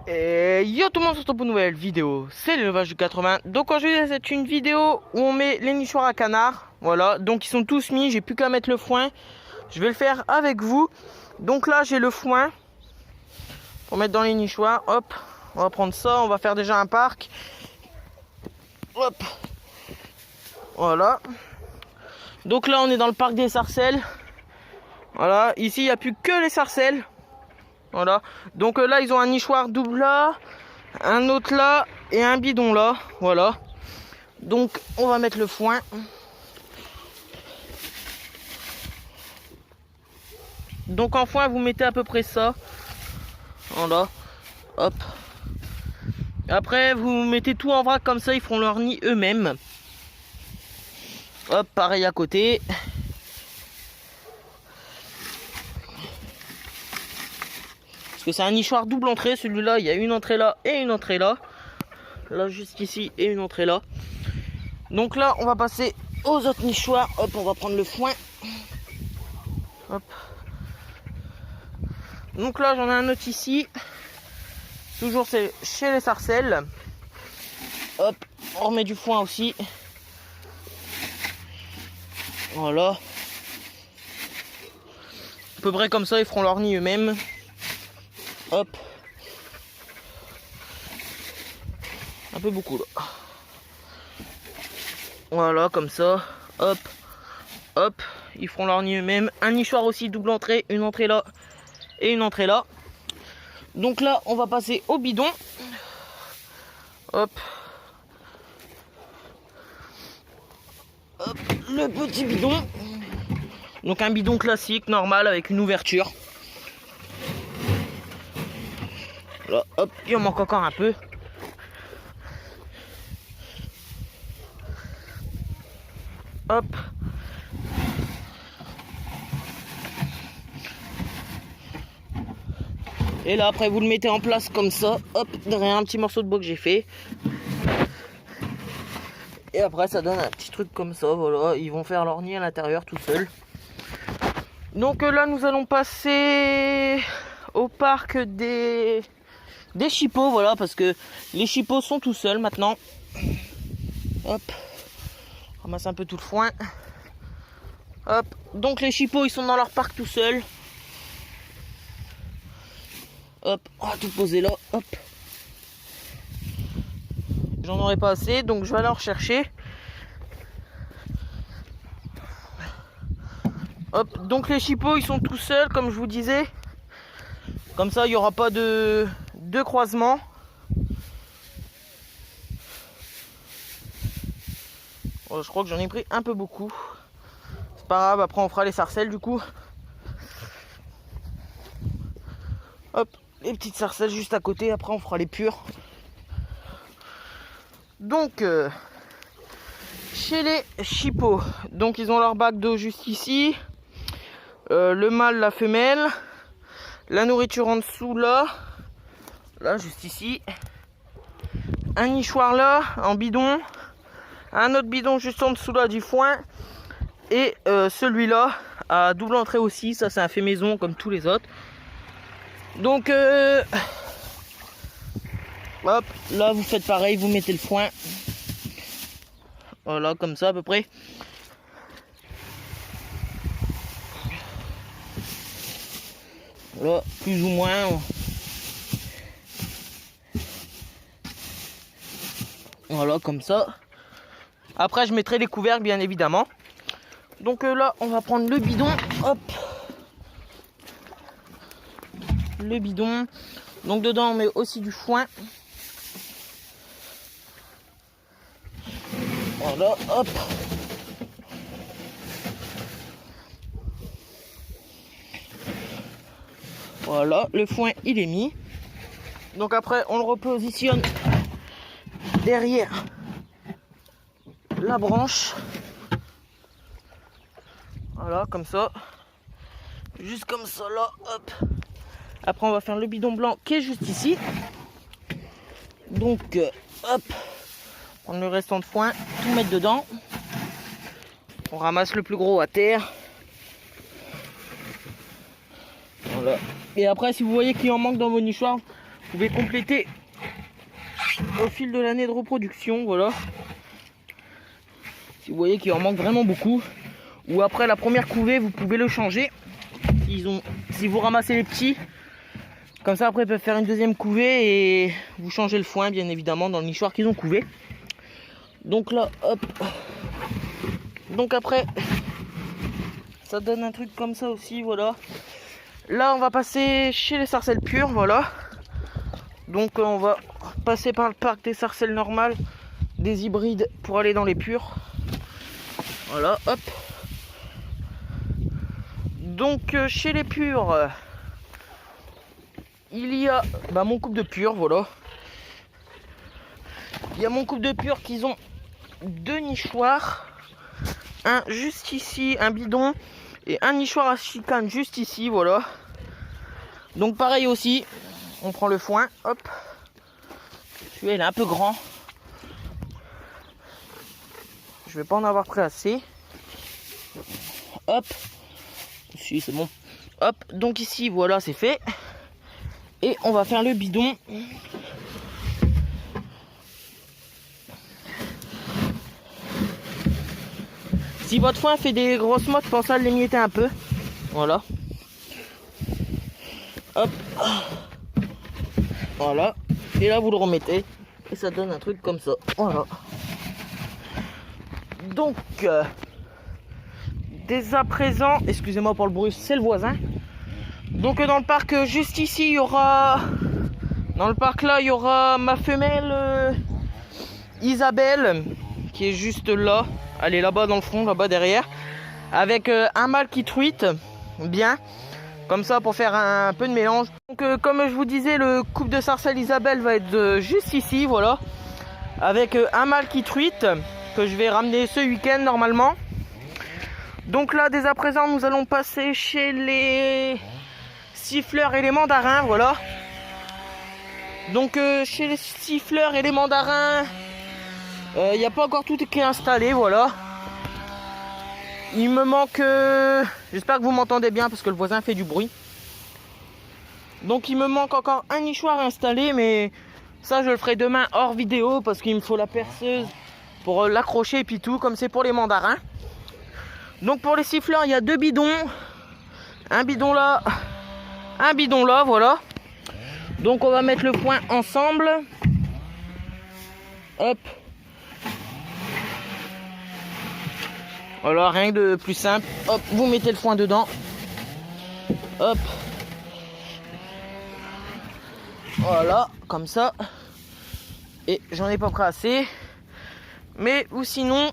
Et yo tout le monde, se retrouve pour une nouvelle vidéo, c'est l'élevage du 80. Donc aujourd'hui c'est une vidéo où on met les nichoirs à canard. Voilà, donc ils sont tous mis, j'ai plus qu'à mettre le foin. Je vais le faire avec vous. Donc là j'ai le foin pour mettre dans les nichoirs. Hop, on va prendre ça, on va faire déjà un parc. Hop, voilà. Donc là on est dans le parc des sarcelles. Voilà, ici il n'y a plus que les sarcelles. Voilà, donc là ils ont un nichoir double là, un autre là et un bidon là. Voilà, donc on va mettre le foin. Donc en foin vous mettez à peu près ça. Voilà, hop. Après vous mettez tout en vrac comme ça, ils feront leur nid eux-mêmes. Hop, pareil à côté. Parce que c'est un nichoir double entrée, celui-là il y a une entrée là et une entrée là. Là juste ici et une entrée là. Donc là on va passer aux autres nichoirs. Hop, on va prendre le foin. Hop. Donc là j'en ai un autre ici. Toujours c'est chez les sarcelles. Hop, on remet du foin aussi. Voilà. À peu près comme ça, ils feront leur nid eux-mêmes. Hop. Un peu beaucoup là. Voilà, comme ça. Hop. Hop. Ils feront leur nid eux-mêmes. Un nichoir aussi, double entrée. Une entrée là. Et une entrée là. Donc là, on va passer au bidon. Hop. Hop. Le petit bidon. Donc un bidon classique, normal, avec une ouverture. Là, hop, il en manque encore un peu. Hop. Et là, après, vous le mettez en place comme ça. Hop, derrière un petit morceau de bois que j'ai fait. Et après, ça donne un petit truc comme ça. Voilà, ils vont faire leur nid à l'intérieur tout seuls. Donc là, nous allons passer au parc des chipos. Voilà, parce que les chipos sont tout seuls maintenant. Hop. Ramasse un peu tout le foin. Hop. Donc les chipos, ils sont dans leur parc tout seuls. Hop. On va tout poser là. Hop. J'en aurai pas assez, donc je vais aller en rechercher. Hop. Donc les chipos, ils sont tout seuls, comme je vous disais. Comme ça, il n'y aura pas de croisement. Oh, je crois que j'en ai pris un peu beaucoup. C'est pas grave, après on fera les sarcelles du coup. Hop, les petites sarcelles juste à côté, après on fera les pures. Donc, chez les chipos, donc ils ont leur bac d'eau juste ici. Le mâle, la femelle. La nourriture en dessous là. Là, juste ici. Un nichoir là, en bidon. Un autre bidon juste en dessous là du foin. Et celui-là à double entrée aussi. Ça c'est un fait maison comme tous les autres. Donc hop, là vous faites pareil, vous mettez le foin. Voilà, comme ça à peu près. Là, plus ou moins. Voilà, comme ça. Après je mettrai les couvercles bien évidemment. Donc là on va prendre le bidon. Hop. Le bidon. Donc dedans on met aussi du foin. Voilà, hop. Voilà, le foin il est mis. Donc après on le repositionne derrière la branche. Voilà, comme ça. Juste comme ça là, hop. Après on va faire le bidon blanc qui est juste ici. Donc hop, prendre le restant de foin, tout mettre dedans. On ramasse le plus gros à terre. Voilà. Et après si vous voyez qu'il en manque dans vos nichoirs, pouvez compléter au fil de l'année de reproduction, voilà. Si vous voyez qu'il en manque vraiment beaucoup, ou après la première couvée, vous pouvez le changer. Si vous ramassez les petits, comme ça après ils peuvent faire une deuxième couvée et vous changez le foin bien évidemment dans le nichoir qu'ils ont couvé. Donc là, hop. Donc après, ça donne un truc comme ça aussi, voilà. Là on va passer chez les sarcelles pures, voilà. Donc on va passer par le parc des sarcelles normales, des hybrides pour aller dans les pures. Voilà, hop. Donc chez les pures, il y a mon couple de pures, voilà. Il y a mon couple de pures qui ont deux nichoirs. Un juste ici, un bidon, et un nichoir à chicane juste ici, voilà. Donc pareil aussi, on prend le foin, hop. Celui-là il est un peu grand. Je vais pas en avoir pris assez. Hop. Si c'est bon. Hop, donc ici voilà c'est fait. Et on va faire le bidon. Si votre foin fait des grosses mottes, pensez à l'émietter un peu. Voilà. Hop. Voilà. Et là vous le remettez. Et ça donne un truc comme ça. Voilà. Donc dès à présent, excusez-moi pour le bruit, c'est le voisin. Donc dans le parc juste ici, il y aura, dans le parc là, il y aura ma femelle Isabelle qui est juste là. Elle est là-bas dans le fond, là-bas derrière, avec un mâle qui truite bien, comme ça pour faire un peu de mélange. Donc comme je vous disais, le couple de sarcelles Isabelle va être juste ici, voilà, avec un mâle qui truite que je vais ramener ce week-end normalement. Donc là, dès à présent, nous allons passer chez les siffleurs et les mandarins, voilà. Donc chez les siffleurs et les mandarins, il n'y a pas encore tout qui est installé, voilà. Il me manque, j'espère que vous m'entendez bien parce que le voisin fait du bruit. Donc il me manque encore un nichoir installé, mais ça je le ferai demain hors vidéo parce qu'il me faut la perceuse pour l'accrocher et puis tout, comme c'est pour les mandarins. Donc pour les siffleurs, il y a deux bidons. Un bidon là, voilà. Donc on va mettre le foin ensemble. Hop. Voilà, rien de plus simple. Hop, vous mettez le foin dedans. Hop. Voilà, comme ça. Et j'en ai pas pris assez. Mais ou sinon,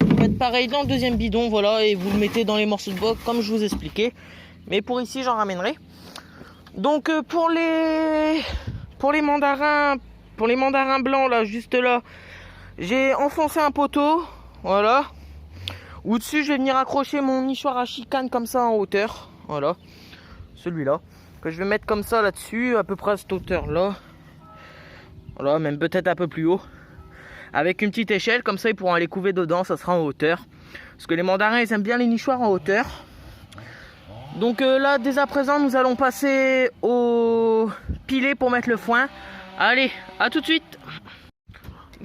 vous faites pareil dans le deuxième bidon, voilà, et vous le mettez dans les morceaux de bois comme je vous expliquais. Mais pour ici, j'en ramènerai. Donc pour les mandarins blancs là, juste là, j'ai enfoncé un poteau, voilà. Au-dessus, je vais venir accrocher mon nichoir à chicane comme ça en hauteur, voilà, celui-là, que je vais mettre comme ça là-dessus, à peu près à cette hauteur-là, voilà, même peut-être un peu plus haut, avec une petite échelle, comme ça ils pourront aller couver dedans, ça sera en hauteur, parce que les mandarins ils aiment bien les nichoirs en hauteur. Donc là, dès à présent, nous allons passer au pilet pour mettre le foin. Allez, à tout de suite.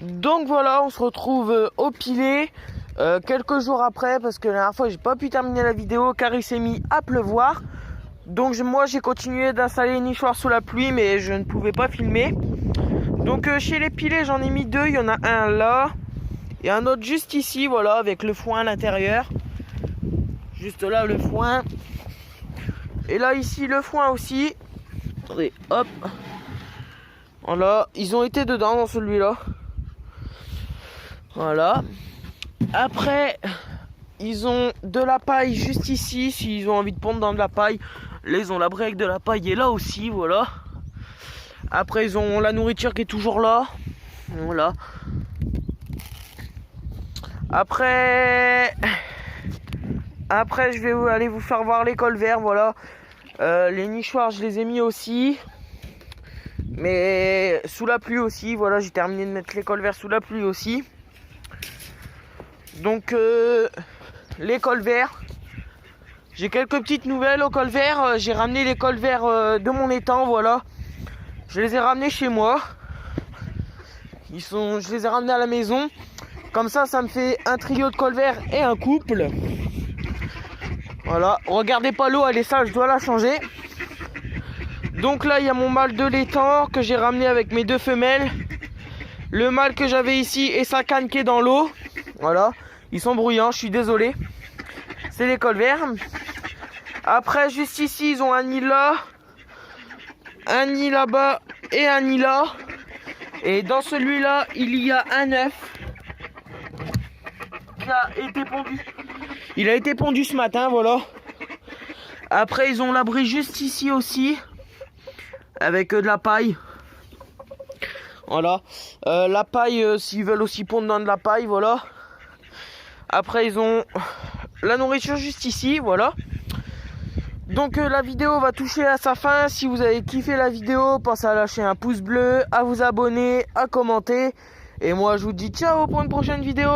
Donc voilà, on se retrouve au pilet quelques jours après, parce que la dernière fois j'ai pas pu terminer la vidéo car il s'est mis à pleuvoir. Donc moi j'ai continué d'installer les nichoirs sous la pluie, mais je ne pouvais pas filmer. Donc chez les pilets j'en ai mis deux, il y en a un là et un autre juste ici, voilà, avec le foin à l'intérieur. Juste là le foin. Et là ici le foin aussi. Attendez, hop. Voilà, ils ont été dedans dans celui-là. Voilà. Après, ils ont de la paille juste ici. S'ils ont envie de pondre dans de la paille, là ils ont la brique de la paille et là aussi, voilà. Après ils ont la nourriture qui est toujours là. Voilà. Après je vais aller vous faire voir les colverts, voilà. Les nichoirs je les ai mis aussi, mais sous la pluie aussi, voilà, j'ai terminé de mettre les colverts sous la pluie aussi. Donc les colverts, j'ai quelques petites nouvelles aux colverts. J'ai ramené les colverts de mon étang, voilà. je les ai ramenés chez moi. Je les ai ramenés à la maison. Comme ça me fait un trio de colverts et un couple. Voilà, regardez pas l'eau, elle est sale, je dois la changer. Donc là, il y a mon mâle de l'étang que j'ai ramené avec mes 2 femelles. Le mâle que j'avais ici et sa canne qui est dans l'eau. Voilà, ils sont bruyants, je suis désolé. C'est les colverts. Après, juste ici, ils ont un nid là, un nid là-bas et un nid là. Et dans celui-là, il y a un œuf qui a été pondu. Il a été pondu ce matin, voilà. Après, ils ont l'abri juste ici aussi, avec de la paille. Voilà. La paille, s'ils veulent aussi pondre dans de la paille, voilà. Après, ils ont la nourriture juste ici, voilà. Donc la vidéo va toucher à sa fin. Si vous avez kiffé la vidéo, pensez à lâcher un pouce bleu, à vous abonner, à commenter. Et moi, je vous dis ciao pour une prochaine vidéo.